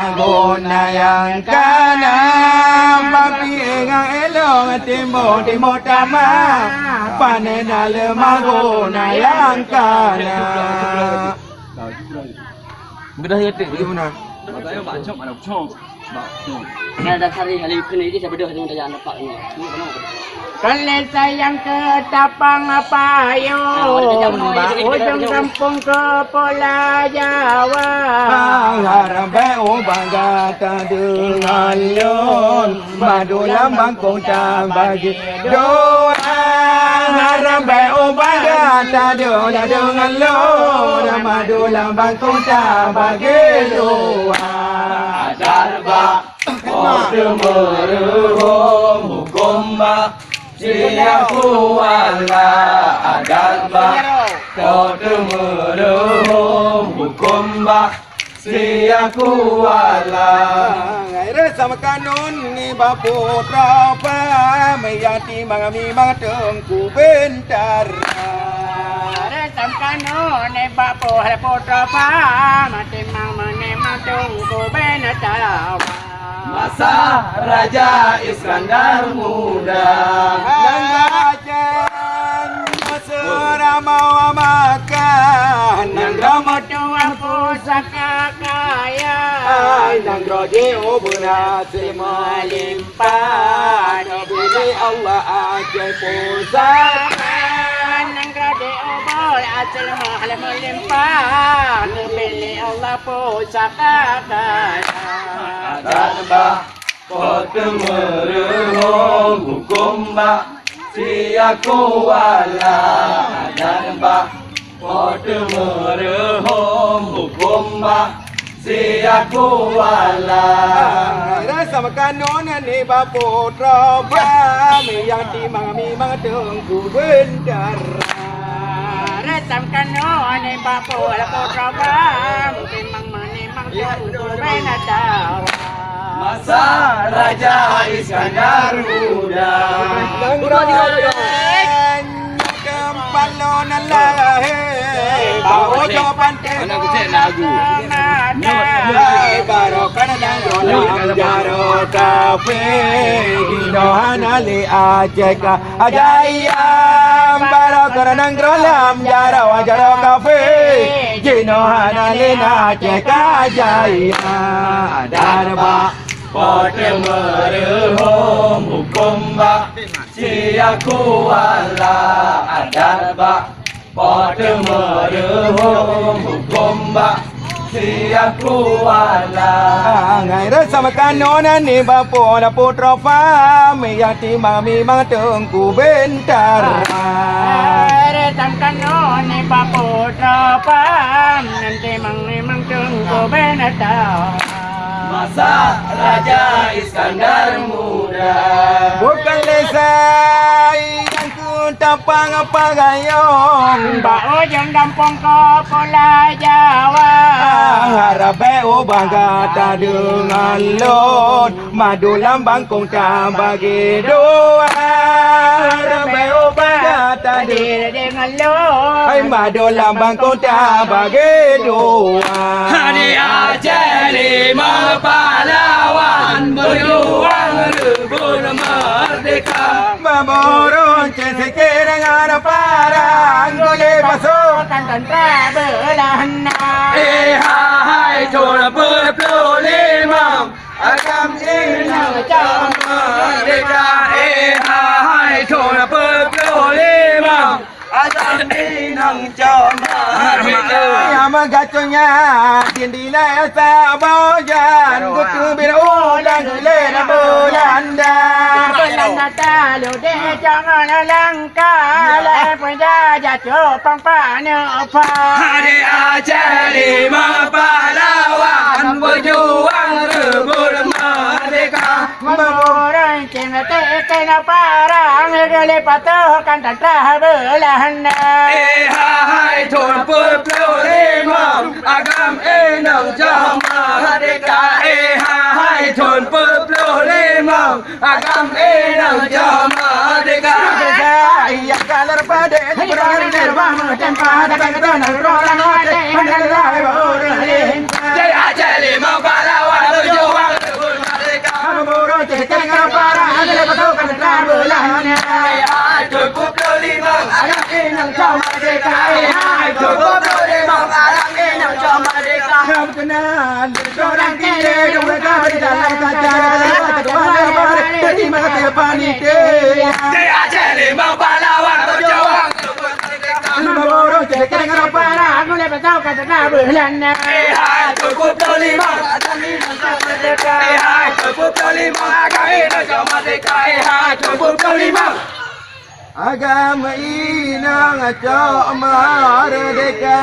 Guna yang kana papi engang elong timur tama panena lemah guna yang kana. Bedah ya tu. Gimana? Matanya macam mana cong. Ada hari kena ini saya bedah dengan jalan nampak ni. Kalau sayang ke tapang payung, ujung kampung ke Pulau Jawa. Harap bangga dengan lon, madu lambang kong tak bagi doa. Harap bangga dengan lon, madu lambang kong tak bagi doa. Darba, kau meruhum hukum ba. Siaku wala adarba, kau meruhum hukum ba. Siaku wala. Ngày sama kanun ni baputra pa mayati mangami mateng ku bentar. Sam kanun ni baputra pa mati mangane mateng ku bentar. Masa Raja Iskandar muda Nanggajan Masura mau makan Nanggro tua pusaka kaya Nanggro jeo berhasil melimpah Nobili Allah ajai pusaka Nanggro jeo berhasil melimpah Nobili Allah pusaka kaya Darba, kau meruhum hukum ba. Siaku wala darba, kau meruhum hukum ba. Siaku wala. Rasa makanan ni baputra pa yang timang tengku bentar. Rasa makanan ni baputra pa timang tengku bentar. Masa Raja Iskandar muda Nanggrojen Kempalon alahe Bawa jawapan Barokan nanggrolam jaro kafe Ginohan ali ajeka Ajayam Barokan nanggrolam jaro kafe Ginohan ali ajeka Ajayam Darba Kau meruhum hukum ba. Siaku wala adarba, kau meruhum hukum ba. Siaku wala. Ngày rasa makanan ni bapola putra fam yang timang tengku bentar. Rasa makanan ni bapotra fam yang timang tengku bentar. Masa Raja Iskandar muda Bukan lesai yang ku tapang pagayong Bao yang dampong ke Pulau Jawa Harap bangga tak dengan lon Madu lambang kong tak bagi doa Harap bangga tak dengan lon Madu lambang kong tak bagi doa Hari Aceh 5 pahlawan berjuang rebut merdeka. Memborong cesikir dengan parang Gule pasukan tentera Belanda Hai coba berpuluh limam Agam ini jam merdeka. Hai coba berpuluh limam Agam ini jam merdeka. Yang mengacunya Dindilah sabojan Gutu berulang Lena Belanda Belanda talu deh jangan langkah Lepun jajah cupang panupa Hari Aceh 5 pahlawan berjuang rebut merdeka. Memborong cesikir parang Gule pasukan tentera Belanda Hai coba berpuluh limam Agam ini jam merdeka. Hai coba berpuluh limam Agam ini jam merdeka. Yang kalar pada Berani derbah Mencempah Datang ke tanah Rolang hati Pandang lai berlimpah Jaya Aceh 5 pahlawan merdeka, hai Tuan Pulpul Limau, Agam Enam cho merdeka. Kau kenal seorang kiri, mereka di dalam kaca, kemana-mana, jadi mati panitia. Dia jadi pahlawan berjuang untuk merdeka. Lima borong jadi kena para, aku lepas tahu kata tak berlana. Hai Tuan Pulpul Limau, Agam Enam cho merdeka. Hai Tuan Pulpul Limau, Agam Enam cho merdeka. Hai Tuan Pulpul Limau. Agama inang cho merdeka.